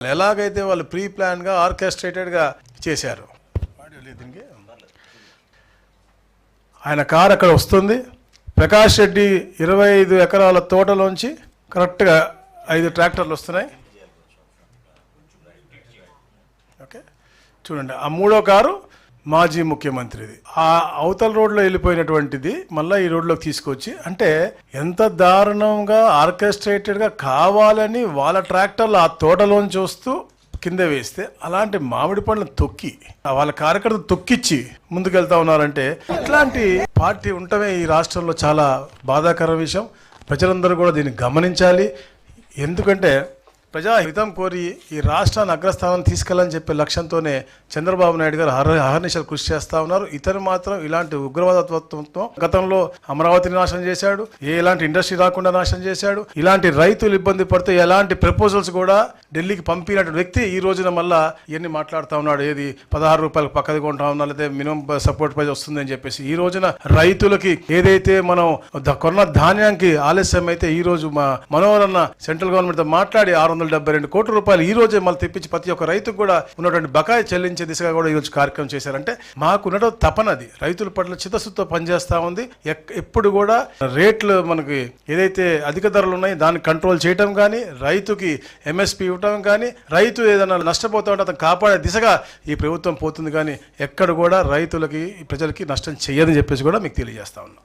ఎలాగైతే వాళ్ళు ప్రీ ప్లాన్గా ఆర్కెస్ట్రేటెడ్గా చేశారు. ఆయన కారు అక్కడ వస్తుంది. ప్రకాష్ రెడ్డి 25 ఎకరాల తోటలోంచి కరెక్ట్గా 5 ట్రాక్టర్లు వస్తున్నాయి. ఓకే, చూడండి, ఆ మూడో కారు మాజీ ముఖ్యమంత్రిది. ఆ అవతల రోడ్లో వెళ్ళిపోయినటువంటిది మళ్ళీ ఈ రోడ్లోకి తీసుకొచ్చి, అంటే ఎంత దారుణంగా ఆర్కెస్ట్రేటెడ్గా కావాలని వాళ్ళ ట్రాక్టర్లు ఆ తోటలోంచి వస్తూ కింద వేస్తే, అలాంటి మామిడి పండ్లను తొక్కి వాళ్ళ కార్యకర్తలు తొక్కిచ్చి ముందుకెళ్తా ఉన్నారంటే, ఇట్లాంటి పార్టీ ఉండటమే ఈ రాష్ట్రంలో చాలా బాధాకర విషయం. ప్రజలందరూ కూడా దీన్ని గమనించాలి. ఎందుకంటే ప్రజాహితం కోరి ఈ రాష్ట్రాన్ని అగ్రస్థానం తీసుకెళ్ళని చెప్పే లక్ష్యంతోనే చంద్రబాబు నాయుడు గారు అహర్నిశలు కృషి చేస్తూ ఉన్నారు. ఇతను మాత్రం ఇలాంటి ఉగ్రవాదత్వంతో గతంలో అమరావతిని నాశనం చేశాడు, ఎలాంటి ఇండస్ట్రీ రాకుండా నాశనం చేశాడు. ఇలాంటి రైతులు ఇబ్బంది పడితే ఎలాంటి ప్రపోజల్స్ కూడా ఢిల్లీకి పంపినటువంటి వ్యక్తి ఈ రోజున మళ్ళా ఇవన్నీ మాట్లాడుతూ ఉన్నాడు. ఏది 16 రూపాయలకు పక్కది కొంటా ఉన్నా, లేదా మినిమం సపోర్ట్ ప్రైస్ వస్తుందని చెప్పేసి. ఈ రోజున రైతులకి ఏదైతే మనం కొన్న ధాన్యానికి ఆలస్యం అయితే, ఈ రోజు మా మనోహర్ అన్న సెంట్రల్ గవర్నమెంట్తో మాట్లాడి 672 కోట్ల రూపాయలు ఈ రోజే మళ్ళీ తెప్పించి ప్రతి ఒక్క రైతుకు కూడా ఉన్నటువంటి బకాయి చెల్లించే దిశగా కూడా ఈరోజు కార్యక్రమం చేశారంటే, మాకున్న తపనది రైతుల పట్ల చిత్తశుద్ధితో పనిచేస్తూ ఉంది. ఎప్పుడు కూడా రేట్లు మనకి ఏదైతే అధిక ధరలు ఉన్నాయో దాన్ని కంట్రోల్ చేయటం కానీ, రైతుకి ఎంఎస్పీ ఇవ్వటం కానీ, రైతు ఏదైనా నష్టపోతా ఉంటే అతను కాపాడే దిశగా ఈ ప్రభుత్వం పోతుంది. కానీ ఎక్కడ కూడా రైతులకి ప్రజలకి నష్టం చేయదని చెప్పేసి కూడా మీకు తెలియజేస్తా ఉన్నాం.